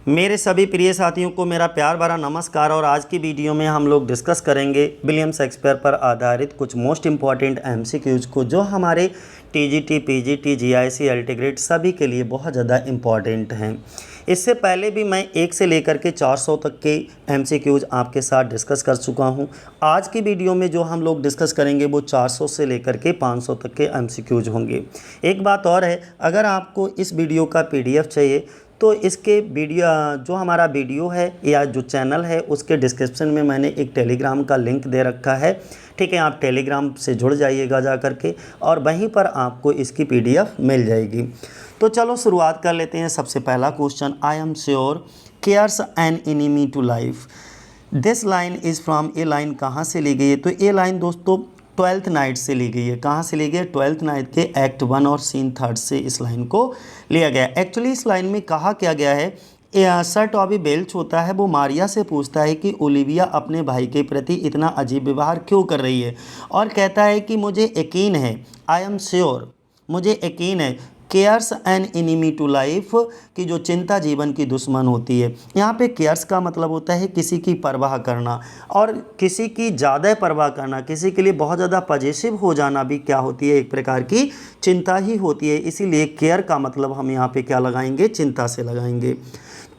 मेरे सभी प्रिय साथियों को मेरा प्यार भरा नमस्कार। और आज की वीडियो में हम लोग डिस्कस करेंगे विलियम शेक्सपियर पर आधारित कुछ मोस्ट इम्पॉर्टेंट एमसीक्यूज को, जो हमारे TGT, PGT, GIC, LT grade सभी के लिए बहुत ज़्यादा इम्पॉर्टेंट हैं। इससे पहले भी मैं 1 से लेकर के 400 तक के एमसीक्यूज आपके साथ डिस्कस कर चुका हूं। आज की वीडियो में जो हम लोग डिस्कस करेंगे वो 400 से लेकर के 500 तक के एमसीक्यूज होंगे। एक बात और है, अगर आपको इस वीडियो का पीडीएफ चाहिए तो इसके वीडियो जो हमारा वीडियो है या जो चैनल है उसके डिस्क्रिप्शन में मैंने एक टेलीग्राम का लिंक दे रखा है। ठीक है, आप टेलीग्राम से जुड़ जाइएगा जा करके, और वहीं पर आपको इसकी पीडीएफ मिल जाएगी। तो चलो शुरुआत कर लेते हैं। सबसे पहला question, I am sure care's an enemy to life. This line is from, ये लाइन कहाँ से ली गई है? तो ये लाइन दोस्तों 12th नाइट से ली गई है। कहाँ से ली गई है? 12th नाइट के एक्ट 1 और सीन 3 से इस लाइन को लिया गया है। एक्चुअली इस लाइन में कहा क्या गया है, सर टॉबी बेल्च होता है, वो मारिया से पूछता है कि ओलिविया अपने भाई के प्रति इतना अजीब व्यवहार क्यों कर रही है, और कहता है कि मुझे यकीन है, आई एम श्योर, मुझे यकीन है, care's an enemy to life, की जो चिंता जीवन की दुश्मन होती है। यहाँ पे केयर्स का मतलब होता है किसी की परवाह करना, और किसी की ज़्यादा परवाह करना, किसी के लिए बहुत ज़्यादा पॉजिटिव हो जाना भी क्या होती है, एक प्रकार की चिंता ही होती है। इसीलिए केयर का मतलब हम यहाँ पे क्या लगाएंगे, चिंता से लगाएंगे।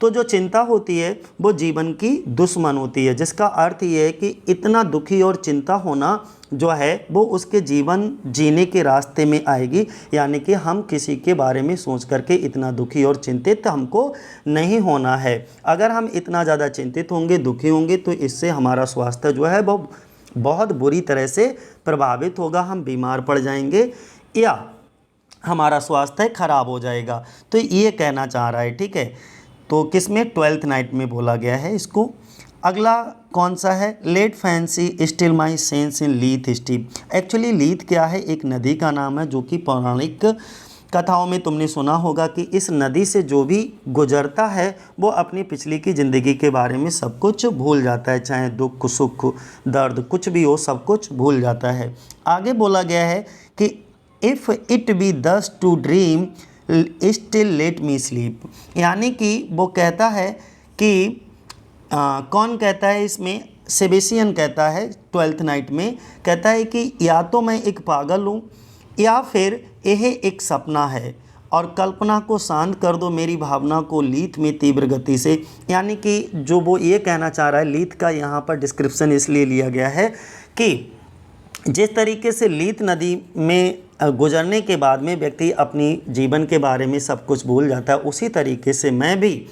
तो जो चिंता होती है वो जीवन की दुश्मन होती है, जिसका अर्थ ये है कि इतना दुखी और चिंता होना जो है वो उसके जीवन जीने के रास्ते में आएगी। यानी कि हम किसी के बारे में सोच करके इतना दुखी और चिंतित हमको नहीं होना है। अगर हम इतना ज़्यादा चिंतित होंगे, दुखी होंगे, तो इससे हमारा स्वास्थ्य जो है वो बहुत बुरी तरह से प्रभावित होगा। हम बीमार पड़ जाएंगे या हमारा स्वास्थ्य खराब हो जाएगा। तो ये कहना चाह रहा है। ठीक है, तो किस में? 12th नाइट में बोला गया है इसको। अगला कौन सा है? Let fancy still my sense in Lethe steep. Actually Lethe क्या है? एक नदी का नाम है, जो कि पौराणिक कथाओं में तुमने सुना होगा कि इस नदी से जो भी गुजरता है वो अपनी पिछली की ज़िंदगी के बारे में सब कुछ भूल जाता है, चाहे दुख, सुख, दर्द कुछ भी हो, सब कुछ भूल जाता है। आगे बोला गया है कि if it be thus to dream still let me sleep. यानी कि वो कहता है कि कौन कहता है इसमें? सेबेस्टियन कहता है 12th नाइट में, कहता है कि या तो मैं एक पागल हूँ या फिर यह एक सपना है, और कल्पना को शांत कर दो मेरी भावना को लीथ में तीव्र गति से। यानी कि जो वो ये कहना चाह रहा है, लीथ का यहाँ पर डिस्क्रिप्शन इसलिए लिया गया है कि जिस तरीके से लीथ नदी में गुजरने के बाद में व्यक्ति अपनी जीवन के बारे में सब कुछ भूल जाता है, उसी तरीके से मैं भी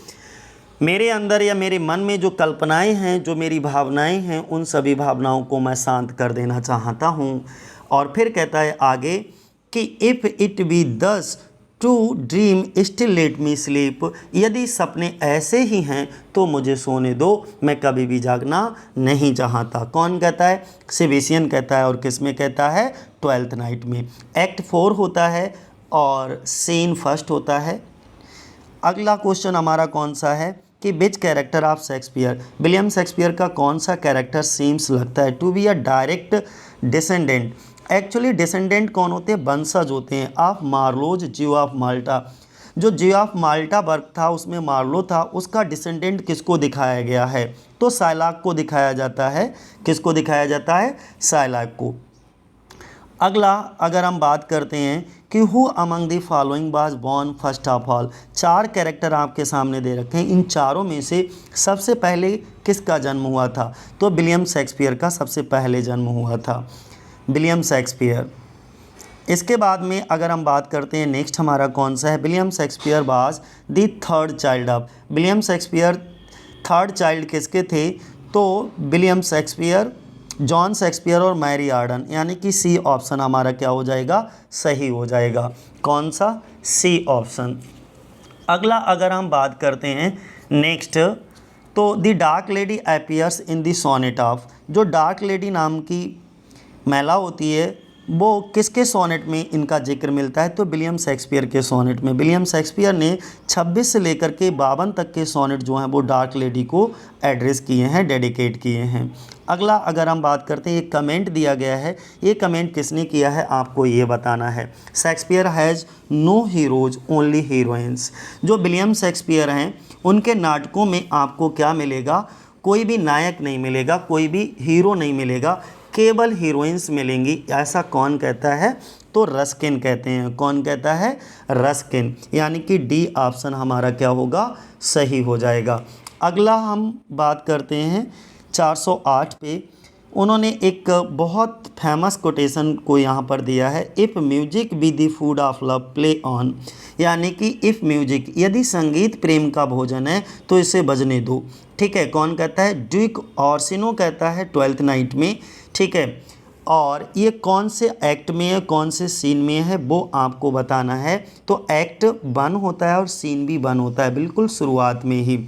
मेरे अंदर या मेरे मन में जो कल्पनाएं हैं, जो मेरी भावनाएं हैं, उन सभी भावनाओं को मैं शांत कर देना चाहता हूं। और फिर कहता है आगे कि if it be thus to dream still let me sleep. यदि सपने ऐसे ही हैं तो मुझे सोने दो, मैं कभी भी जागना नहीं चाहता। कौन कहता है? सेबेस्टियन कहता है। और किस में कहता है? 12th नाइट में। एक्ट 4 होता है और सीन 1 होता है। अगला क्वेश्चन हमारा कौन सा है कि which character of Shakespeare, William Shakespeare का कौन सा कैरेक्टर सीम्स लगता है to be a direct descendant. Actually descendant कौन होते हैं? वंशज होते हैं of Marlowe's Jew of Malta. जो ज्यू ऑफ माल्टा वर्क था उसमें मार्लो था, उसका डिसेंडेंट किसको दिखाया गया है? तो साइलाक को दिखाया जाता है। किसको दिखाया जाता है? साइलाक को। अगला अगर हम बात करते हैं कि who among the following was born first of all. 4 character आपके सामने दे रखे हैं, इन चारों में से सबसे पहले किसका जन्म हुआ था? तो विलियम शेक्सपियर का सबसे पहले जन्म हुआ था, विलियम शेक्सपियर। इसके बाद में अगर हम बात करते हैं नेक्स्ट हमारा कौन सा है? William Shakespeare was the 3rd child of. William Shakespeare 3rd child किसके थे? तो विलियम शेक्सपियर, जॉन शेक्सपियर और मैरी आर्डन। यानी कि सी ऑप्शन हमारा क्या हो जाएगा? सही हो जाएगा। कौन सा? C option. अगला अगर हम बात करते हैं नेक्स्ट, तो the dark lady appears in the sonnet of. जो डार्क लेडी नाम की महिला होती है वो किसके सोनेट में इनका जिक्र मिलता है? तो विलियम शेक्सपियर के सोनेट में। विलियम शेक्सपियर ने 26 से लेकर के 52 तक के सोनेट जो हैं वो डार्क लेडी को एड्रेस किए हैं, डेडिकेट किए हैं। अगला अगर हम बात करते हैं, एक कमेंट दिया गया है, ये कमेंट किसने किया है आपको ये बताना है। Shakespeare has no heroes only heroines. जो विलियम शेक्सपियर हैं उनके नाटकों में आपको क्या मिलेगा, कोई भी नायक नहीं मिलेगा, कोई भी हीरो नहीं मिलेगा, केवल हीरोइंस मिलेंगी। ऐसा कौन कहता है, तो रस्किन कहते हैं। कौन कहता है, रस्किन। यानी कि डी ऑप्शन हमारा क्या होगा, सही हो जाएगा। अगला हम बात करते हैं 408 पे। उन्होंने एक बहुत फेमस कोटेशन को यहाँ पर दिया है, if music be the food of love play on. यानी कि इफ़ म्यूजिक, यदि संगीत प्रेम का भोजन है तो इसे बजने दो। ठीक है, कौन कहता है, ड्यूक ऑर्सिनो कहता है ट्वेल्थ नाइट में। ठीक है, और ये कौन से एक्ट में है, कौन से सीन में है, वो आपको बताना है। तो एक्ट 1 होता है और सीन भी 1 होता है, बिल्कुल शुरुआत में ही।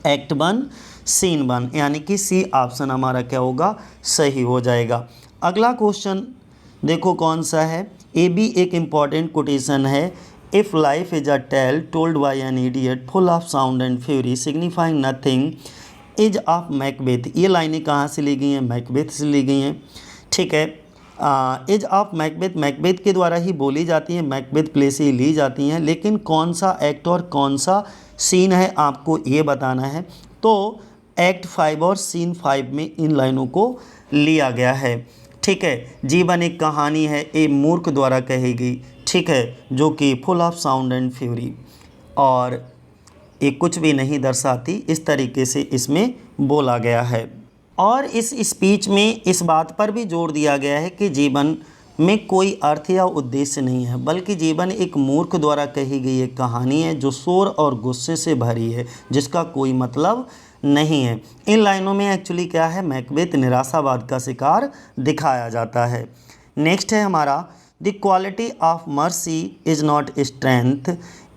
एक्ट 1 सीन 1, यानी कि सी ऑप्शन हमारा क्या होगा, सही हो जाएगा। अगला क्वेश्चन देखो कौन सा है, ए भी एक इम्पॉर्टेंट कोटेशन है, if life is a tale told by an idiot full of sound and fury signifying nothing is of Macbeth. ये लाइनें कहाँ से ली गई हैं, मैकबेथ से ली गई हैं। ठीक है, एज ऑफ मैकबेथ, मैकबेथ के द्वारा ही बोली जाती हैं, मैकबेथ प्ले से ही ली जाती हैं, लेकिन कौन सा एक्ट और कौन सा सीन है आपको ये बताना है। तो एक्ट 5 और सीन 5 में इन लाइनों को लिया गया है। ठीक है, जीवन एक कहानी है ए मूर्ख द्वारा कही गई। ठीक है, जो कि full of sound and fury, और ये कुछ भी नहीं दर्शाती, इस तरीके से इसमें बोला गया है। और इस स्पीच में इस बात पर भी जोर दिया गया है कि जीवन में कोई अर्थ या उद्देश्य नहीं है, बल्कि जीवन एक मूर्ख द्वारा कही गई एक कहानी है जो शोर और गुस्से से भरी है, जिसका कोई मतलब नहीं है। इन लाइनों में एक्चुअली क्या है, मैकबेथ निराशावाद का शिकार दिखाया जाता है। नेक्स्ट है हमारा, the quality of mercy is not strength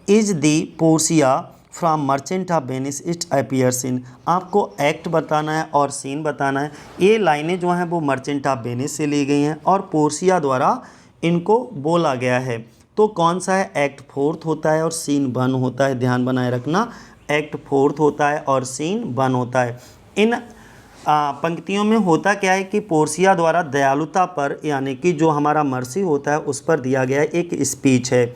is the Portia from merchant of Venice it appears इन। आपको एक्ट बताना है और सीन बताना है। ये लाइनें जो हैं वो मर्चेंट ऑफ वेनिस से ली गई हैं और पोर्सिया द्वारा इनको बोला गया है। तो कौन सा है, एक्ट 4 होता है और सीन 1 होता है, ध्यान बनाए रखना, एक्ट 4 होता है और सीन 1 होता है। इन पंक्तियों में होता क्या है कि पोर्सिया द्वारा दयालुता पर, यानी कि जो हमारा मर्सी होता है उस पर दिया गया एक स्पीच है।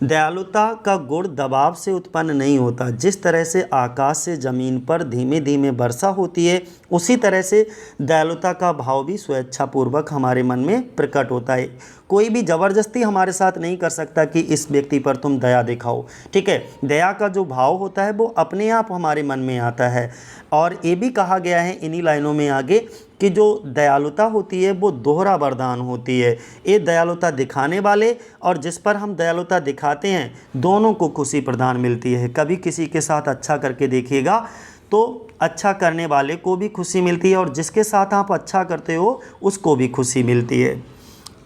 दयालुता का गुण दबाव से उत्पन्न नहीं होता। जिस तरह से आकाश से ज़मीन पर धीमे धीमे वर्षा होती है, उसी तरह से दयालुता का भाव भी स्वेच्छापूर्वक हमारे मन में प्रकट होता है। कोई भी ज़बरदस्ती हमारे साथ नहीं कर सकता कि इस व्यक्ति पर तुम दया दिखाओ। ठीक है, दया का जो भाव होता है वो अपने आप हमारे मन में आता है। और ये भी कहा गया है इन्हीं लाइनों में आगे कि जो दयालुता होती है वो दोहरा वरदान होती है। ये दयालुता दिखाने वाले और जिस पर हम दयालुता दिखाते हैं, दोनों को खुशी प्रदान मिलती है। कभी किसी के साथ अच्छा करके देखिएगा तो अच्छा करने वाले को भी खुशी मिलती है और जिसके साथ आप अच्छा करते हो उसको भी खुशी मिलती है।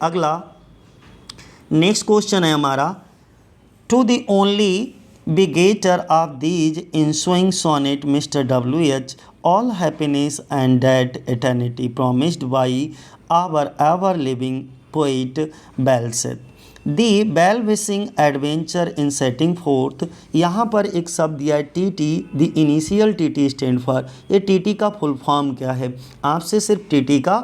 अगला नेक्स्ट क्वेश्चन है हमारा, to the only begetter of these ensuing sonnet Mr. W.H. all happiness and that eternity promised by our ever-living poet Balzac. The well-wishing adventure in setting forth, यहाँ पर एक शब्द दिया है TT, the initial TT stand for। ये TT का full form क्या है, आपसे सिर्फ TT का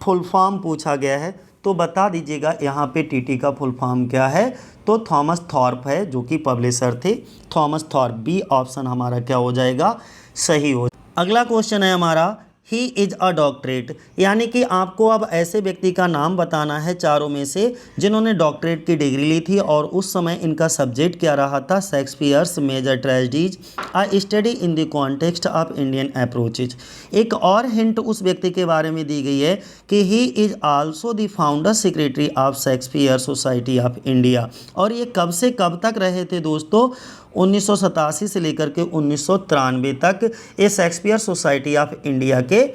फुल फॉर्म पूछा गया है, तो बता दीजिएगा यहाँ पे टीटी का फुल फॉर्म क्या है। तो थॉमस थॉर्प है जो कि पब्लिशर थे, थॉमस थॉर्प। बी ऑप्शन हमारा क्या हो जाएगा, सही हो। अगला क्वेश्चन है हमारा, ही इज़ अ डॉक्टरेट, यानी कि आपको अब ऐसे व्यक्ति का नाम बताना है चारों में से जिन्होंने डॉक्टरेट की डिग्री ली थी और उस समय इनका सब्जेक्ट क्या रहा था, Shakespeare's major tragedies a study in the context of Indian approaches. एक और हिंट उस व्यक्ति के बारे में दी गई है कि he is also the founder secretary of Shakespeare society of India. और ये कब से कब तक रहे थे दोस्तों, 1987 से लेकर के 1993 तक ये शेक्सपियर सोसाइटी ऑफ इंडिया के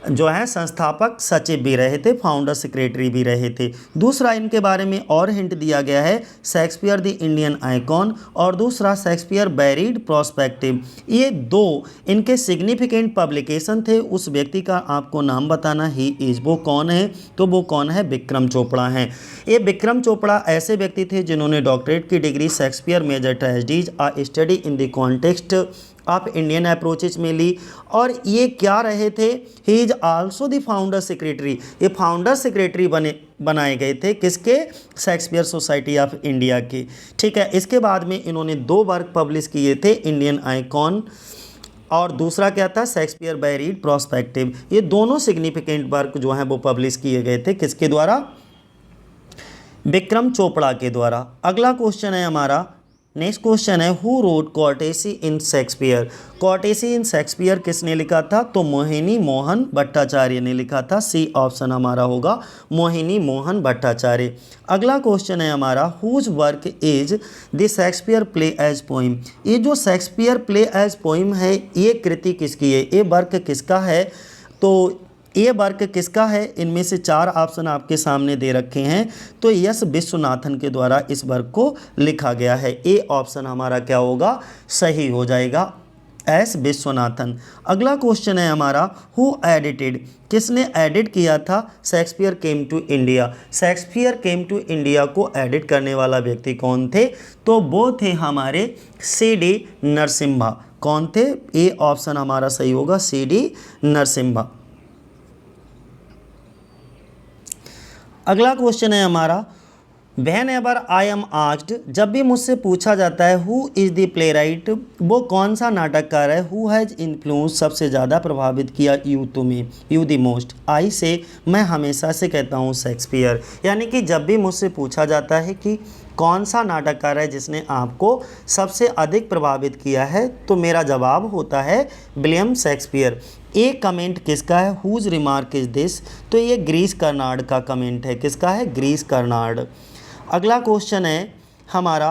जो है संस्थापक सचिव भी रहे थे, फाउंडर सेक्रेटरी भी रहे थे। दूसरा इनके बारे में और हिंट दिया गया है, शेक्सपियर द इंडियन आइकॉन और दूसरा शेक्सपियर बैरिड प्रोस्पेक्टिव। ये दो इनके सिग्निफिकेंट पब्लिकेशन थे। उस व्यक्ति का आपको नाम बताना ही इज, वो कौन है, तो वो कौन है, विक्रम चोपड़ा हैं। ये विक्रम चोपड़ा ऐसे व्यक्ति थे जिन्होंने डॉक्टरेट की degree Shakespeare major tragedies a study in the context of Indian approaches में ली। और ये क्या रहे थे, he is also the founder secretary, ये फाउंडर सेक्रेटरी बनाए गए थे किसके, शेक्सपियर सोसाइटी ऑफ इंडिया के। ठीक है, इसके बाद में इन्होंने 2 वर्क पब्लिश किए थे, इंडियन आइकॉन और दूसरा क्या था, शेक्सपियर बैरीड प्रोस्पेक्टिव। ये दोनों सिग्निफिकेंट वर्क जो हैं वो पब्लिश किए गए थे किसके द्वारा, विक्रम चोपड़ा के द्वारा। अगला क्वेश्चन है हमारा, नेक्स्ट क्वेश्चन है, who wrote courtesy in Shakespeare. Courtesy in Shakespeare किसने लिखा था, तो मोहिनी मोहन भट्टाचार्य ने लिखा था। सी ऑप्शन हमारा होगा, मोहिनी मोहन भट्टाचार्य। अगला क्वेश्चन है हमारा, whose work is the Shakespeare play as poem. ये जो शेक्सपियर प्ले एज पोइम है, ये कृति किसकी है, ये वर्क किसका है, तो ये वर्क किसका है, इनमें से 4 ऑप्शन आपके सामने दे रखे हैं। तो यस विश्वनाथन के द्वारा इस वर्क को लिखा गया है। ए ऑप्शन हमारा क्या होगा, सही हो जाएगा, एस विश्वनाथन। अगला क्वेश्चन है हमारा, हु एडिटेड, किसने एडिट किया था Shakespeare came to India. Shakespeare came to India को एडिट करने वाला व्यक्ति कौन थे, तो वो थे हमारे C.D. नरसिम्हा। कौन थे, ए ऑप्शन हमारा सही होगा, C.D. नरसिम्हा। अगला क्वेश्चन है हमारा, when ever I am asked, जब भी मुझसे पूछा जाता है who is the play right, वो कौन सा नाटककार है, हु हैज़ इन्फ्लुएंस, सबसे ज़्यादा प्रभावित किया यू तुम्हें, यू द मोस्ट, आई से मैं हमेशा से कहता हूँ शेक्सपियर। यानी कि जब भी मुझसे पूछा जाता है कि कौन सा नाटककार है जिसने आपको सबसे अधिक प्रभावित किया है, तो मेरा जवाब होता है विलियम शेक्सपियर। ये कमेंट किसका है, हुज रिमार्क इज दिस, तो ये ग्रीस कर्नाड का कमेंट है, किसका है, ग्रीस कर्नाड। अगला क्वेश्चन है हमारा,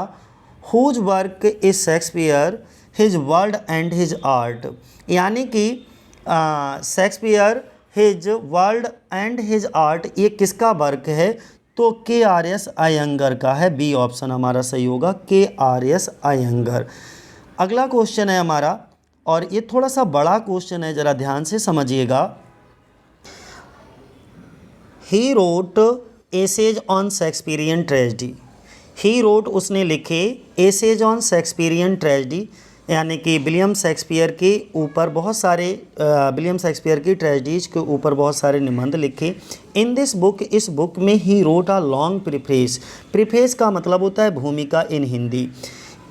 whose work is Shakespeare his world and his art. यानी कि Shakespeare his world and his art, ये किसका वर्क है, तो KRS अयंगर का है। बी ऑप्शन हमारा सही होगा, KRS अयंगर। अगला क्वेश्चन है हमारा, और ये थोड़ा सा बड़ा क्वेश्चन है, ज़रा ध्यान से समझिएगा। He wrote essays on Shakespearean tragedy. He wrote, उसने लिखे एसेज ऑन शेक्सपियरियन ट्रेजेडी, यानी कि विलियम शेक्सपियर के ऊपर बहुत सारे, विलियम शेक्सपियर की ट्रेजेडीज के ऊपर बहुत सारे निबंध लिखे। इन दिस बुक, इस बुक में he wrote a long preface. Preface का मतलब होता है भूमिका इन हिंदी।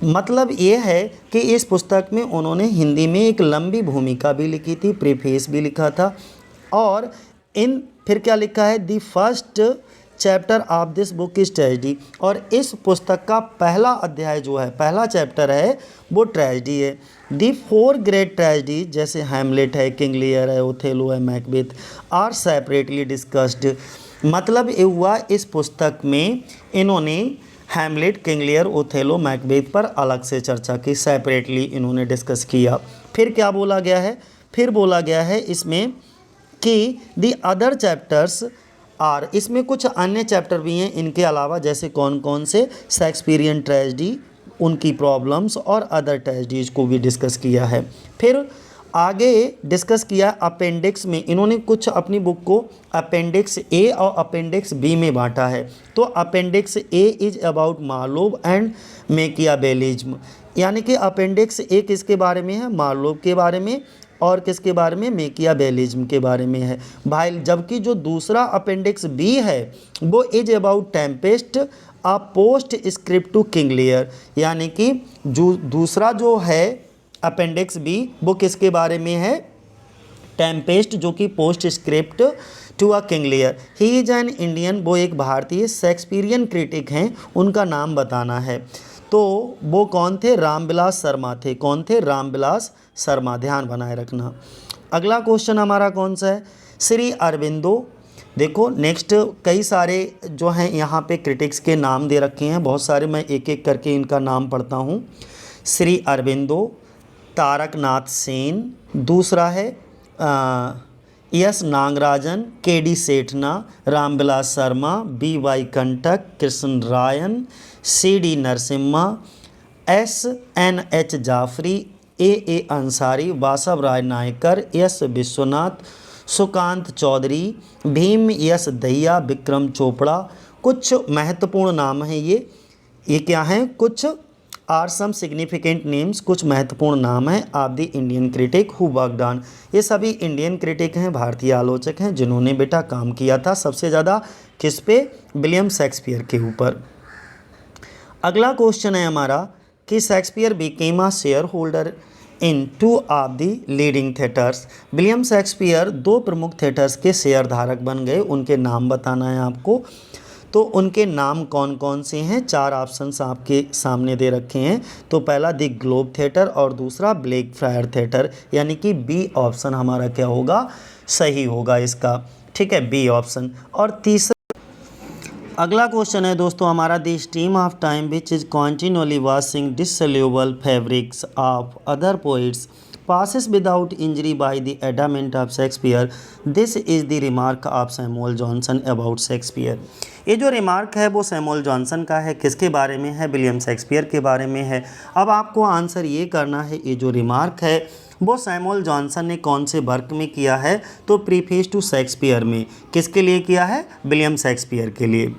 मतलब ये है कि इस पुस्तक में उन्होंने हिंदी में एक लंबी भूमिका भी लिखी थी, प्रीफेस भी लिखा था। और फिर क्या लिखा है, the first chapter of this book is tragedy. और इस पुस्तक का पहला अध्याय जो है, पहला चैप्टर है, वो ट्रेजेडी है। दी 4 ग्रेट ट्रेजेडी, जैसे हैमलेट है, किंग लियर है, ओथेलो है, मैकबेथ, आर सेपरेटली डिस्कस्ड। मतलब ये हुआ, इस पुस्तक में इन्होंने Hamlet, King Lear, Othello, Macbeth पर अलग से चर्चा की, सेपरेटली इन्होंने डिस्कस किया। फिर क्या बोला गया है, फिर बोला गया है इसमें कि दी अदर चैप्टर्स आर, इसमें कुछ अन्य चैप्टर भी हैं इनके अलावा, जैसे कौन कौन से, शेक्सपियरियन ट्रेजेडी, उनकी प्रॉब्लम्स और अदर ट्रेजेडीज को भी डिस्कस किया है। फिर आगे डिस्कस किया अपेंडिक्स में, इन्होंने कुछ अपनी बुक को अपेंडिक्स ए और अपेंडिक्स बी में बांटा है। तो appendix A is about Marlowe and Machiavellism, यानी कि अपेंडिक्स ए किसके बारे में है, मार्लोव के बारे में, और किसके बारे में, मैकियावेलिज्म के बारे में है भाई। जबकि जो दूसरा अपेंडिक्स बी है वो is about Tempest a postscript to King Lear, यानी कि जो दूसरा जो है अपेंडिक्स बी वो किसके बारे में है, टेम्पेस्ट, जो कि postscript to a King Lear. He is an Indian, वो एक भारतीय शेक्सपियरियन क्रिटिक हैं, उनका नाम बताना है। तो वो कौन थे, रामविलास शर्मा थे। कौन थे, रामविलास शर्मा, ध्यान बनाए रखना। अगला क्वेश्चन हमारा कौन सा है, श्री अरविंदो। देखो नेक्स्ट कई सारे जो हैं यहाँ पे क्रिटिक्स के नाम दे रखे हैं, बहुत सारे, मैं एक एक करके इनका नाम पढ़ता हूँ। श्री अरविंदो, तारकनाथ सेन, दूसरा है S Nagarajan, KD Sethna, Ramvilas Sharma, BY Kantak, Krishna Rayan, CD Narasimha, SNH Jafri, AA Ansari, Vasav Rai Naikar, S Vishwanath, Sukant Chaudhary, Bhim S Dahiya, Vikram Chopra. कुछ महत्वपूर्ण नाम हैं ये क्या हैं, कुछ आर सम सिग्निफिकेंट नेम्स, कुछ महत्वपूर्ण नाम हैं of the Indian critic who worked on. ये सभी इंडियन क्रिटिक हैं, भारतीय आलोचक हैं जिन्होंने बेटा काम किया था सबसे ज़्यादा किस पे, विलियम शेक्सपियर के ऊपर। अगला क्वेश्चन है हमारा कि Shakespeare became a share holder in 2 of the leading theatres. William Shakespeare 2 प्रमुख थिएटर्स के शेयर धारक बन गए, उनके नाम बताना है आपको। तो उनके नाम कौन कौन से हैं, 4 ऑप्शंस आपके सामने दे रखे हैं। तो पहला द ग्लोब थिएटर और दूसरा ब्लैक फ्रायर थिएटर, यानी कि बी ऑप्शन हमारा क्या होगा, सही होगा इसका, ठीक है, बी ऑप्शन। और तीसरा अगला क्वेश्चन है दोस्तों हमारा, the stream of time which is continuously washing dissoluble fabrics of other poets passes without injury by the adamant of Shakespeare. This is the remark of Samuel Johnson about Shakespeare. ये जो remark है वो Samuel Johnson का है, किसके बारे में है, विलियम शेक्सपियर के बारे में है। अब आपको आंसर ये करना है, ये जो रिमार्क है वो सैमुअल जॉनसन ने कौन से वर्क में किया है, तो प्रीफेस टू शेक्सपियर में। किसके लिए किया है, विलियम शेक्सपियर के लिए।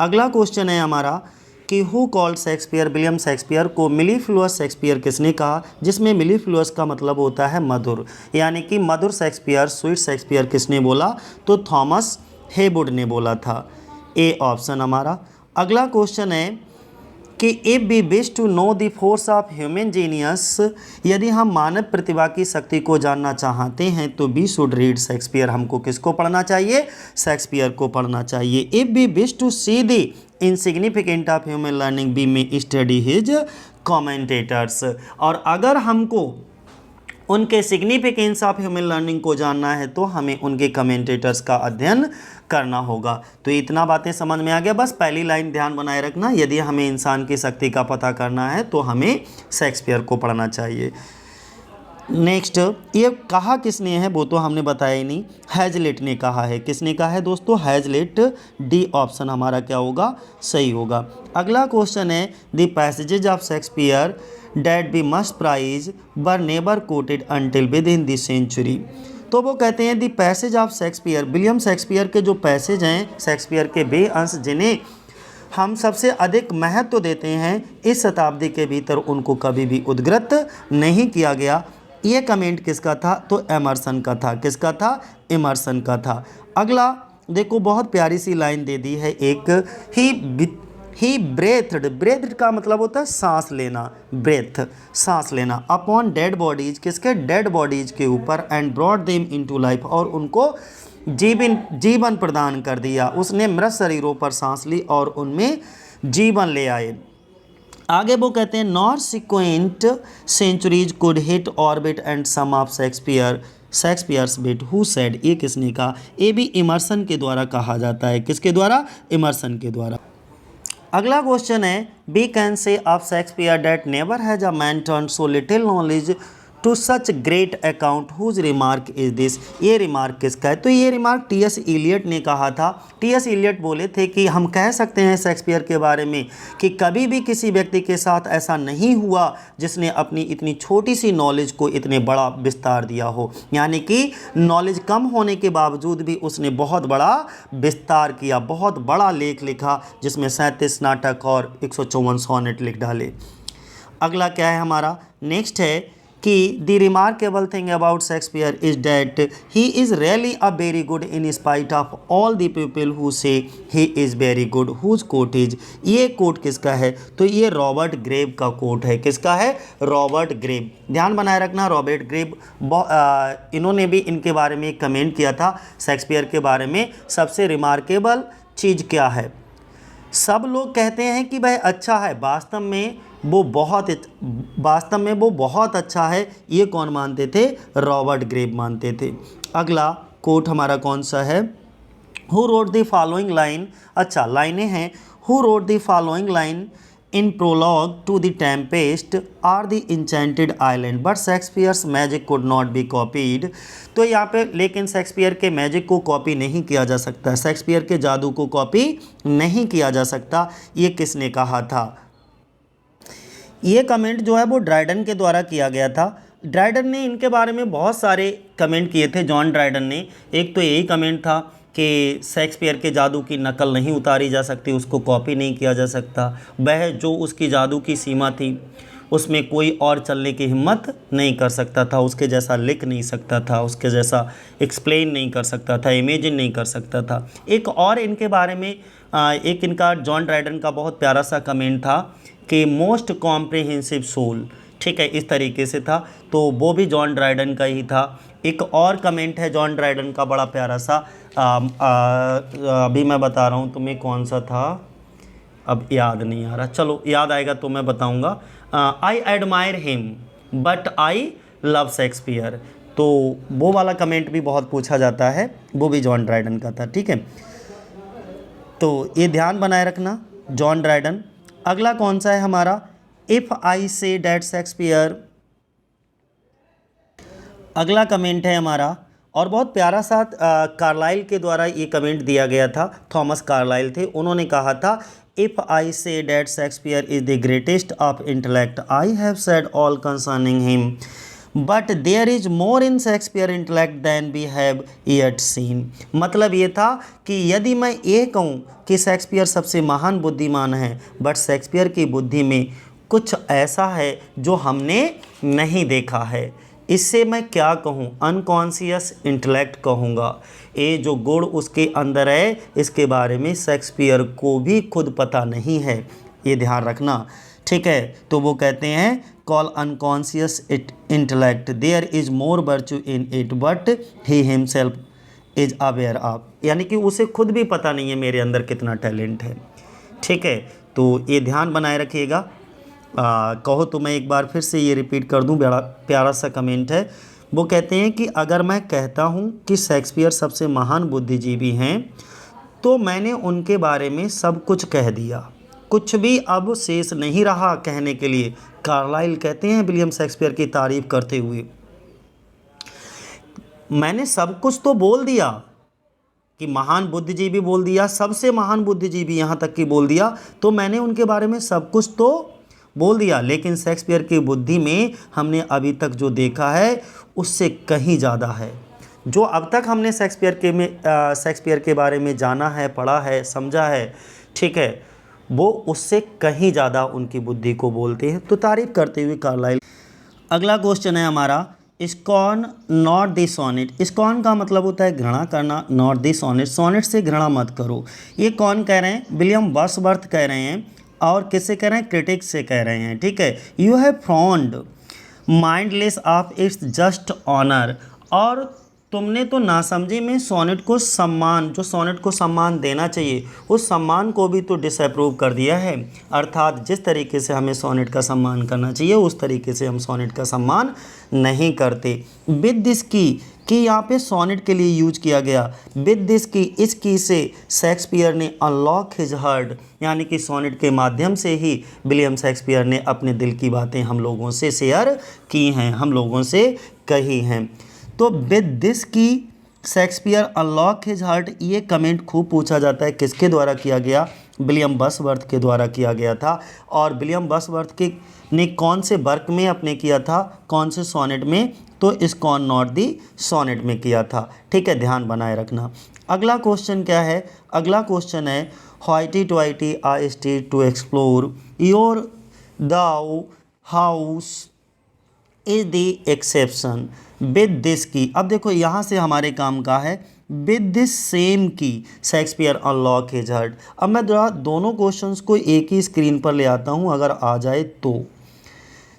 अगला क्वेश्चन है हमारा कि who called Shakespeare, William Shakespeare को मिलीफ्लुअस शेक्सपियर किसने कहा, जिसमें मिलीफ्लुअस का मतलब होता है मधुर, यानी कि मधुर शेक्सपियर, स्वीट शेक्सपियर किसने बोला, तो थॉमस हेवुड ने बोला था, ए ऑप्शन हमारा। अगला क्वेश्चन है कि if we wish to know the force of human genius, यदि हम मानव प्रतिभा की शक्ति को जानना चाहते हैं तो वी शुड रीड शेक्सपियर, हमको किसको पढ़ना चाहिए, शेक्सपियर को पढ़ना चाहिए। If we wish to see the insignificant of human learning we में स्टडी हिज कमेंटेटर्स, और अगर हमको उनके सिग्निफिकेंस ऑफ ह्यूमन लर्निंग को जानना है तो हमें उनके कमेंटेटर्स का अध्ययन करना होगा। तो इतना बातें समझ में आ गया। बस पहली लाइन ध्यान बनाए रखना, यदि हमें इंसान की शक्ति का पता करना है तो हमें शेक्सपियर को पढ़ना चाहिए। नेक्स्ट, ये कहा किसने है वो तो हमने बताया ही नहीं, हैजलिट ने कहा है। किसने कहा है दोस्तों, हैजलिट, डी ऑप्शन हमारा क्या होगा, सही होगा। अगला क्वेश्चन है, the passages of Shakespeare that be must prize were never quoted until within the century. तो वो कहते हैं the passage of Shakespeare, William Shakespeare के जो पैसेज हैं, शेक्सपियर के वे अंश जिन्हें हम सबसे अधिक महत्व देते हैं, इस शताब्दी के भीतर उनको कभी भी उद्धृत नहीं किया गया। ये कमेंट किसका था, तो एमर्सन का था। किसका था, एमर्सन का था। अगला देखो, बहुत प्यारी सी लाइन दे दी है एक, ही ब्रेथड, ब्रेथड का मतलब होता है सांस लेना, ब्रेथ सांस लेना, अपॉन डेड बॉडीज, किसके, डेड बॉडीज के ऊपर, and brought them into life, और उनको जीवन प्रदान कर दिया। उसने मृत शरीरों पर सांस ली और उनमें जीवन ले आए। आगे वो कहते हैं, nor sequent centuries could hit orbit and some of Shakespeare's bit who said, ये किसने कहा, ये भी इमर्सन के द्वारा कहा जाता है। किसके द्वारा, इमर्सन के द्वारा। अगला क्वेश्चन है, we can say of Shakespeare that never has a man turned so little knowledge to such great account whose remark is this. ये रिमार्क किसका है, तो ये रिमार्क टी.एस. इलियट ने कहा था। टी.एस. इलियट बोले थे कि हम कह सकते हैं शेक्सपियर के बारे में कि कभी भी किसी व्यक्ति के साथ ऐसा नहीं हुआ जिसने अपनी इतनी छोटी सी नॉलेज को इतने बड़ा विस्तार दिया हो, यानी कि नॉलेज कम होने के बावजूद भी उसने बहुत बड़ा विस्तार किया, बहुत बड़ा लेख लिखा जिसमें 37 नाटक और 154 सोनेट लिख डाले। अगला क्या है हमारा, नेक्स्ट है कि the remarkable thing about Shakespeare is that he is really a very good in spite of all the people who say he is very good whose quote is. ये कोट किसका है, तो ये रॉबर्ट ग्रेव का coat है। किसका है, Robert grave. ध्यान बनाए रखना, रॉबर्ट ग्रेव, इन्होंने भी इनके बारे में कमेंट किया था शेक्सपियर के बारे में, सबसे रिमार्केबल चीज़ क्या है। सब लोग कहते हैं कि भाई अच्छा है, वास्तव में वो बहुत अच्छा है, ये कौन मानते थे, रॉबर्ट ग्रेव मानते थे। अगला कोट हमारा कौन सा है, who wrote the following line, अच्छा लाइनें हैं, who wrote the following line in prologue to the Tempest or the enchanted island but Shakespeare's magic could not be copied. तो यहाँ पे लेकिन शेक्सपियर के मैजिक को कॉपी नहीं किया जा सकता, शेक्सपियर के जादू को कॉपी नहीं किया जा सकता। ये किसने कहा था, ये कमेंट जो है वो ड्राइडन के द्वारा किया गया था। ड्राइडन ने इनके बारे में बहुत सारे कमेंट किए थे, जॉन ड्राइडन ने। एक तो यही कमेंट था कि शेक्सपियर के जादू की नकल नहीं उतारी जा सकती, उसको कॉपी नहीं किया जा सकता। वह जो उसकी जादू की सीमा थी उसमें कोई और चलने की हिम्मत नहीं कर सकता था, उसके जैसा लिख नहीं सकता था, उसके जैसा एक्सप्लेन नहीं कर सकता था, इमेजिन नहीं कर सकता था। एक और इनके बारे में एक इनका जॉन ड्राइडन का बहुत प्यारा सा कमेंट था कि मोस्ट कॉम्प्रिहेंसिव सोल, ठीक है, इस तरीके से था, तो वो भी जॉन ड्राइडन का ही था। एक और कमेंट है जॉन ड्राइडन का बड़ा प्यारा सा, अभी मैं बता रहा हूँ तुम्हें कौन सा था, अब याद नहीं आ रहा, चलो याद आएगा तो मैं बताऊँगा। I admire him but I love Shakespeare, तो वो वाला कमेंट भी बहुत पूछा जाता है, वो भी जॉन ड्राइडन का था, ठीक है। तो ये ध्यान बनाए रखना, जॉन ड्राइडन। अगला कौन सा है हमारा, if I say that Shakespeare. अगला कमेंट है हमारा, और बहुत प्यारा सा कार्लाइल के द्वारा ये कमेंट दिया गया था, थॉमस कार्लाइल थे, उन्होंने कहा था if I say that Shakespeare is the greatest of intellect I have said all concerning him but there is more in Shakespeare intellect than we have yet seen. मतलब ये था कि यदि मैं ये कहूँ कि शेक्सपियर सबसे महान बुद्धिमान है, बट शेक्सपियर की बुद्धि में कुछ ऐसा है जो हमने नहीं देखा है, इससे मैं क्या कहूँ, अनकॉन्शियस इंटेलेक्ट कहूँगा। ये जो गुण उसके अंदर है इसके बारे में शेक्सपियर को भी खुद पता नहीं है, ये ध्यान रखना, ठीक है। तो वो कहते हैं call unconscious intellect there is more virtue in it but he himself is aware of, यानी कि उसे खुद भी पता नहीं है मेरे अंदर कितना टैलेंट है, ठीक है। तो ये ध्यान बनाए रखिएगा। कहो तो मैं एक बार फिर से ये रिपीट कर दूं, बड़ा प्यारा सा कमेंट है। वो कहते हैं कि अगर मैं कहता हूं कि शेक्सपियर सबसे महान बुद्धिजीवी हैं तो मैंने उनके बारे में सब कुछ कह दिया, कुछ भी अब शेष नहीं रहा कहने के लिए। कार्लाइल कहते हैं विलियम शेक्सपियर की तारीफ करते हुए, मैंने सब कुछ तो बोल दिया, कि महान बुद्धिजीवी बोल दिया, सबसे महान बुद्धिजीवी यहाँ तक कि बोल दिया, तो मैंने उनके बारे में सब कुछ तो बोल दिया, लेकिन शेक्सपियर की बुद्धि में हमने अभी तक जो देखा है उससे कहीं ज़्यादा है। जो अब तक हमने शेक्सपियर के बारे में जाना है, पढ़ा है, समझा है, ठीक है, वो उससे कहीं ज़्यादा उनकी बुद्धि को बोलते हैं। तो तारीफ करते हुए कार्लाइल। अगला क्वेश्चन है हमारा, स्कॉन नॉट द सोनेट। स्कॉन का मतलब होता है घृणा करना, नॉट द सोनेट, सोनेट से घृणा मत करो। ये कौन कह रहे हैं, विलियम वर्ड्सवर्थ कह रहे हैं, और किससे कह रहे हैं, क्रिटिक्स से कह रहे हैं, ठीक है। You have found mindless of its just honour, और तुमने तो नासमझी में सोनेट को सम्मान, जो सोनेट को सम्मान देना चाहिए उस सम्मान को भी तो डिसअप्रूव कर दिया है। अर्थात जिस तरीके से हमें सोनेट का सम्मान करना चाहिए उस तरीके से हम सोनेट का सम्मान नहीं करते। विद दिस की यहाँ पे सोनेट के लिए यूज किया गया, विद दिस की, इस की से शेक्सपियर ने अनलॉक हिज हार्ट, यानी कि सोनेट के माध्यम से ही विलियम शेक्सपियर ने अपने दिल की बातें हम लोगों से शेयर की हैं, हम लोगों से कही हैं। तो विद दिस की शेक्सपियर अनलॉक हिज हार्ट, ये कमेंट खूब पूछा जाता है, किसके द्वारा किया गया, विलियम वर्ड्सवर्थ के द्वारा किया गया था। और विलियम वर्ड्सवर्थ के ने कौन से वर्क में अपने किया था, कौन से सोनेट में, तो स्कॉन नॉट दी सोनेट में किया था, ठीक है, ध्यान बनाए रखना। अगला क्वेश्चन क्या है, अगला क्वेश्चन है व्हाइटी ट्वाइटी I stayed to explore your thou house is the exception with this key. अब देखो यहाँ से हमारे काम का है with this same key Shakespeare unlock his heart. अब मैं दोनों क्वेश्चंस को एक ही स्क्रीन पर ले आता हूँ, अगर आ जाए तो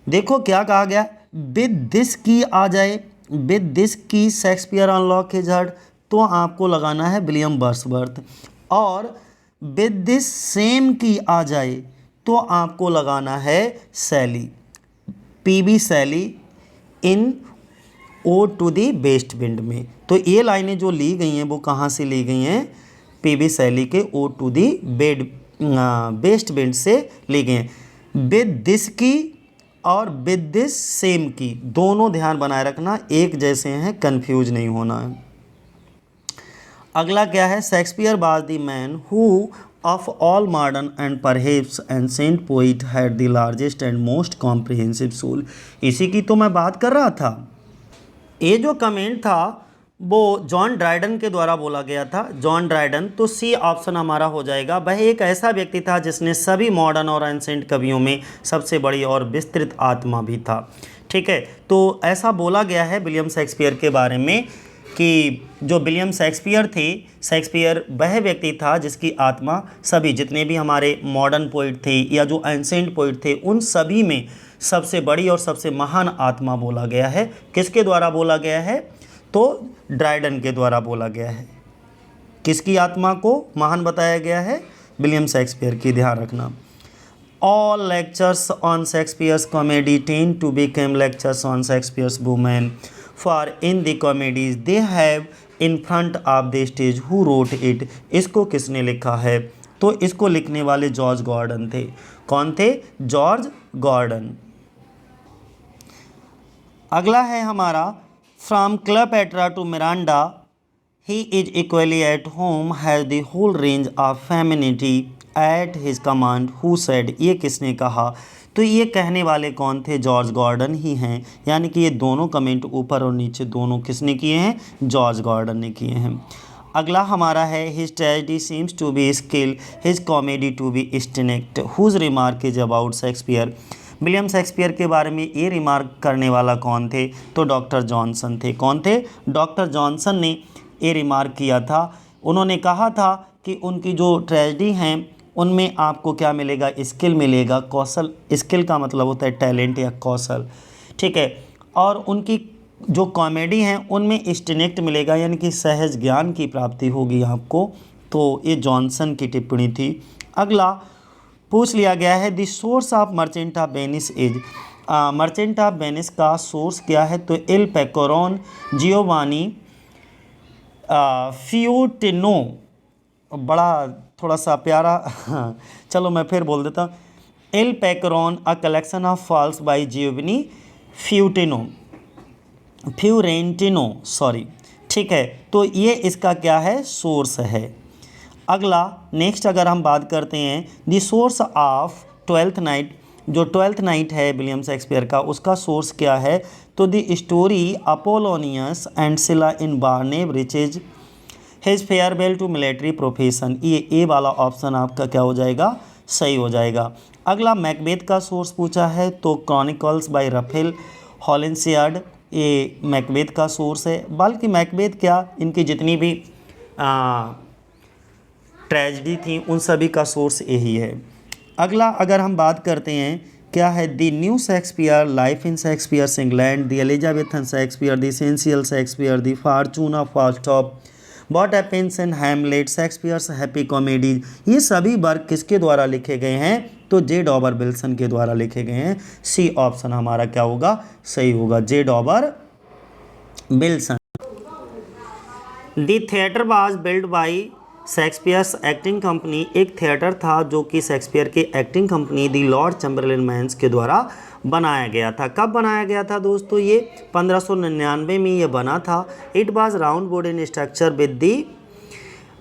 देखो क्या कहा गया, विद दिस की आ जाए, विद दिस की शेक्सपियर अनलॉक हिज हार्ट, तो आपको लगाना है विलियम वर्ड्सवर्थ, और विद दिस सेम की आ जाए तो आपको लगाना है Shelley, PB Shelley in ode to the west wind में। तो ये लाइनें जो ली गई हैं वो कहाँ से ली गई हैं, पीबी शैली के ode to the west wind से ली गई हैं। विद दिस की और विद दिस सेम की, दोनों ध्यान बनाए रखना, एक जैसे हैं, कंफ्यूज नहीं होना है। अगला क्या है, Shakespeare was the man who of all modern and perhaps ancient poet had the largest and most comprehensive soul. इसी की तो मैं बात कर रहा था। ये जो कमेंट था वो जॉन ड्राइडन के द्वारा बोला गया था, जॉन ड्राइडन। तो सी ऑप्शन हमारा हो जाएगा। वह एक ऐसा व्यक्ति था जिसने सभी मॉडर्न और एंसेंट कवियों में सबसे बड़ी और विस्तृत आत्मा भी था। ठीक है, तो ऐसा बोला गया है विलियम शेक्सपियर के बारे में कि जो विलियम शेक्सपियर थे, शेक्सपियर वह व्यक्ति था जिसकी आत्मा सभी जितने भी हमारे मॉडर्न पोइट थे या जो एंसेंट पोइट थे उन सभी में सबसे बड़ी और सबसे महान आत्मा बोला गया है। किसके द्वारा बोला गया है? तो ड्राइडन के द्वारा बोला गया है। किसकी आत्मा को महान बताया गया है? विलियम शेक्सपियर की, ध्यान रखना। All lectures on Shakespeare's comedy tend to become lectures on Shakespeare's women, for in the comedies they have in front of the stage who wrote it. इसको किसने लिखा है? तो इसको लिखने वाले जॉर्ज गॉर्डन थे। कौन थे? George Gordon. अगला है हमारा from Cleopatra to Miranda he is equally at home has the whole range of femininity at his command who said. ये किसने कहा? तो ये कहने वाले कौन थे? जॉर्ज गॉर्डन ही हैं। यानी कि ये दोनों कमेंट ऊपर और नीचे दोनों किसने किए हैं? जॉर्ज गॉर्डन ने किए हैं। अगला हमारा है his tragedy seems to be skill his comedy to be instinct whose remark is about Shakespeare. William Shakespeare के बारे में ये रिमार्क करने वाला कौन थे? तो डॉक्टर जॉनसन थे। कौन थे? डॉक्टर जॉनसन ने ये रिमार्क किया था। उन्होंने कहा था कि उनकी जो ट्रेजेडी हैं उनमें आपको क्या मिलेगा? स्किल मिलेगा, कौशल। स्किल का मतलब होता है टैलेंट या कौशल, ठीक है। और उनकी जो कॉमेडी हैं उनमें स्टिनेक्ट मिलेगा, यानी कि सहज ज्ञान की प्राप्ति होगी आपको। तो ये जॉनसन की टिप्पणी थी। अगला पूछ लिया गया है the source of merchant of Venice is. Merchant of Venice का सोर्स क्या है? तो इल पेकोरोन जियोवानी फियोटिनो। बड़ा थोड़ा सा प्यारा चलो मैं फिर बोल देता हूँ। Il Pecorone a collection of falls by Giovanni Fiorentino sorry, ठीक है। तो ये इसका क्या है? सोर्स है। अगला नेक्स्ट अगर हम बात करते हैं the source of twelfth night, जो ट्वेल्थ नाइट है विलियम शेक्सपियर का, उसका सोर्स क्या है? तो the story Apolonius and Silla in Barnabe Riche's his farewell to military profession. ये ए वाला ऑप्शन आपका क्या हो जाएगा? सही हो जाएगा। अगला मैकबेथ का सोर्स पूछा है, तो क्रॉनिकल्स बाय रफेल हॉलिंसियार्ड, ये मैकबेथ का सोर्स है। बल्कि मैकबेथ क्या, इनकी जितनी भी ट्रेजेडी थी उन सभी का सोर्स यही है। अगला अगर हम बात करते हैं क्या है? The new Shakespeare, life in Shakespeare's England, the Elizabethan Shakespeare, the essential Shakespeare, the fortune of Falstaff, what happens in Hamlet, Shakespeare's happy comedies. ये सभी वर्क किसके द्वारा लिखे गए हैं? तो जे डॉबर विल्सन के द्वारा लिखे गए हैं। सी ऑप्शन हमारा क्या होगा? सही होगा, J Dover Wilson. The theatre was build by Shakespeare's acting company. एक थिएटर था जो कि शेक्सपियर की acting company the Lord Chamberlain men's के द्वारा बनाया गया था। कब बनाया गया था दोस्तों? ये 1599 में ये बना था। It was round board in structure with the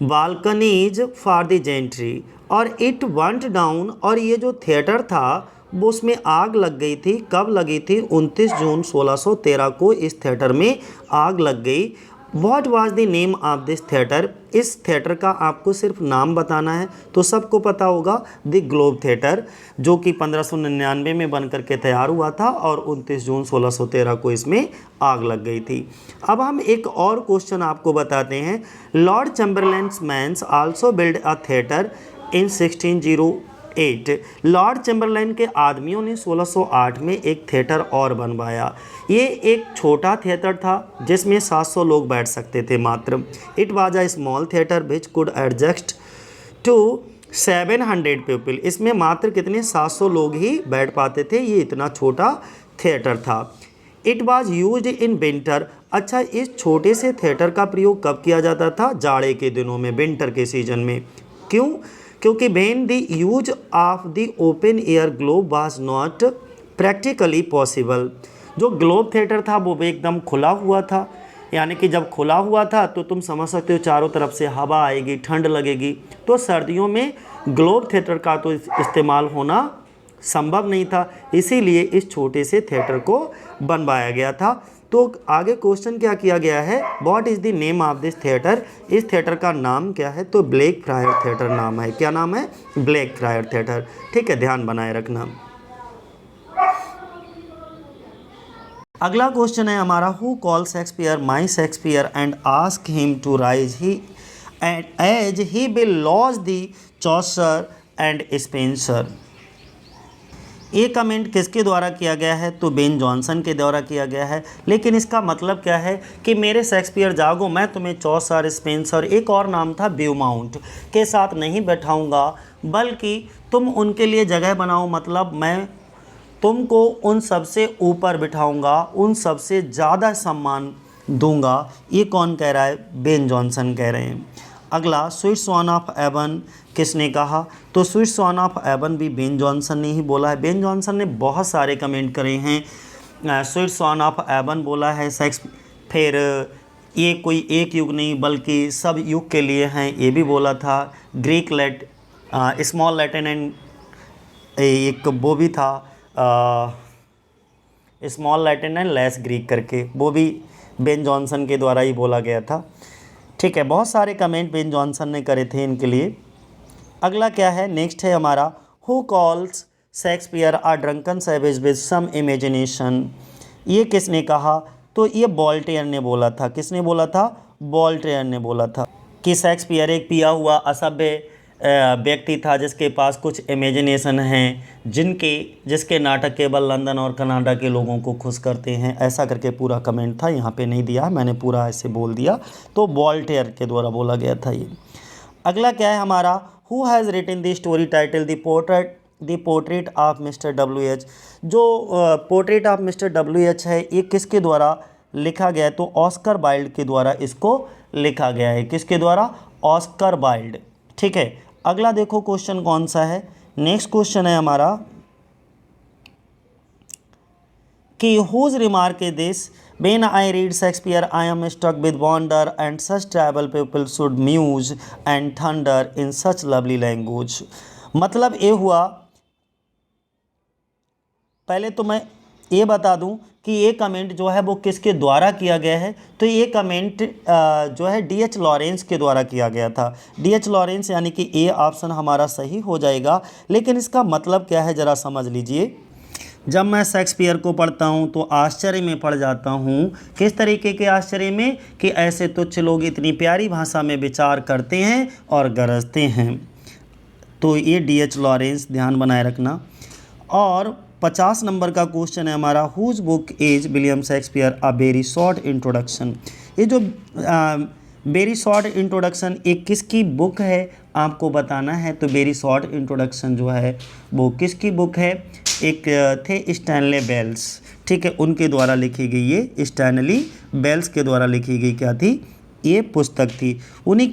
balconies for the gentry और इट वंट डाउन। और ये जो थिएटर था वो उसमें आग लग गई थी। कब लगी थी? 29 जून 1613 को इस थिएटर में आग लग गई। What was the name of this theatre? इस थिएटर का आपको सिर्फ नाम बताना है। तो सबको पता होगा द ग्लोब थिएटर, जो कि 1599 में बन करके तैयार हुआ था और 29 जून 1613 को इसमें आग लग गई थी। अब हम एक और क्वेश्चन आपको बताते हैं। Lord Chamberlain's men's also build a theatre in 1608। Lord Chamberlain के आदमियों ने 1608 में एक थिएटर और बनवाया। ये एक छोटा थिएटर था जिसमें 700 लोग बैठ सकते थे मात्र। It was a small theatre which could adjust to 700 people. इसमें मात्र कितने? 700 लोग ही बैठ पाते थे। ये इतना छोटा थिएटर था। It was used in winter. अच्छा, इस छोटे से थिएटर का प्रयोग कब किया जाता था? जाड़े के दिनों में, विंटर के सीजन में। क्यों? क्योंकि when the use of the open air globe was not practically possible. जो ग्लोब थिएटर था वो भी एकदम खुला हुआ था, यानी कि जब खुला हुआ था तो तुम समझ सकते हो चारों तरफ से हवा आएगी, ठंड लगेगी। तो सर्दियों में ग्लोब थिएटर का तो इस्तेमाल होना संभव नहीं था, इसीलिए इस छोटे से थिएटर को बनवाया गया था। तो आगे क्वेश्चन क्या किया गया है, what is the name of this theatre, इस थिएटर का नाम क्या है, तो ब्लैक फ्रायर थिएटर नाम है। क्या नाम है, ब्लैक फ्रायर थिएटर। ठीक है, ध्यान बनाए रखना। अगला क्वेश्चन है हमारा, who call Shakespeare my Shakespeare and ask him to rise he as he will lodge the Chaucer and Spenser. ये कमेंट किसके द्वारा किया गया है, तो बेन जॉनसन के द्वारा किया गया है। लेकिन इसका मतलब क्या है कि मेरे शेक्सपियर जागो, मैं तुम्हें चौसर, स्पेंसर, एक और नाम था ब्यूमाउंट के साथ नहीं बैठाऊंगा, बल्कि तुम उनके लिए जगह बनाओ, मतलब मैं तुमको उन सबसे ऊपर बिठाऊंगा, उन सबसे ज़्यादा सम्मान दूंगा। ये कौन कह रहा है, बेन जॉनसन कह रहे हैं। अगला, स्वीट सॉन ऑफ एवन किसने कहा, तो स्वीट सॉन ऑफ एवन भी बेन जॉनसन ने ही बोला है। बेन जॉनसन ने बहुत सारे कमेंट करे हैं। स्वीट सॉन ऑफ एवन बोला है, फिर ये कोई एक युग नहीं बल्कि सब युग के लिए हैं, ये भी बोला था। ग्रीक स्मॉल लैटिन एंड एक वो भी था, small Latin and less Greek करके, वो भी बेन जॉनसन के द्वारा ही बोला गया था। ठीक है, बहुत सारे कमेंट बेन जॉनसन ने करे थे इनके लिए। अगला क्या है, नेक्स्ट है हमारा, who calls Shakespeare a drunken savage with some imagination. ये किसने कहा, तो ये वोल्टेयर ने बोला था। किसने बोला था, वोल्टेयर ने बोला था कि शेक्सपियर एक पिया हुआ असभ्य व्यक्ति था जिसके पास कुछ इमेजिनेशन हैं, जिसके नाटक केवल लंदन और कनाडा के लोगों को खुश करते हैं। ऐसा करके पूरा कमेंट था, यहाँ पे नहीं दिया, मैंने पूरा ऐसे बोल दिया, तो वोल्टेयर के द्वारा बोला गया था ये। अगला क्या है हमारा, who has written the story title the portrait of Mister WH। जो पोर्ट्रेट ऑफ मिस्टर WH है, ये किसके द्वारा लिखा गया है, तो ऑस्कर वाइल्ड के द्वारा इसको लिखा गया है। किसके द्वारा, ऑस्कर वाइल्ड। ठीक है, अगला देखो क्वेश्चन कौन सा है, नेक्स्ट क्वेश्चन है हमारा कि whose remark is this, when I read Shakespeare I am struck with wonder and such tribal people should muse and thunder in such lovely language. मतलब ये हुआ, पहले तो मैं ये बता दूं कि ये कमेंट जो है वो किसके द्वारा किया गया है, तो ये कमेंट जो है DH लॉरेंस के द्वारा किया गया था। DH लॉरेंस, यानी कि ए ऑप्शन हमारा सही हो जाएगा। लेकिन इसका मतलब क्या है ज़रा समझ लीजिए। जब मैं शेक्सपियर को पढ़ता हूँ तो आश्चर्य में पड़ जाता हूँ। किस तरीके के आश्चर्य में, कि ऐसे तुच्छ लोग इतनी प्यारी भाषा में विचार करते हैं और गरजते हैं। तो ये DH लॉरेंस, ध्यान बनाए रखना। और 50 नंबर का क्वेश्चन है हमारा, whose book is William Shakespeare a very short introduction. ये जो वेरी शॉर्ट इंट्रोडक्शन एक किसकी बुक है आपको बताना है। तो वेरी शॉर्ट इंट्रोडक्शन जो है वो किसकी बुक है, एक थे स्टैनली बेल्स। ठीक है, उनके द्वारा लिखी गई, ये स्टैनली बेल्स के द्वारा लिखी गई क्या थी, ये पुस्तक थी। उन्हीं के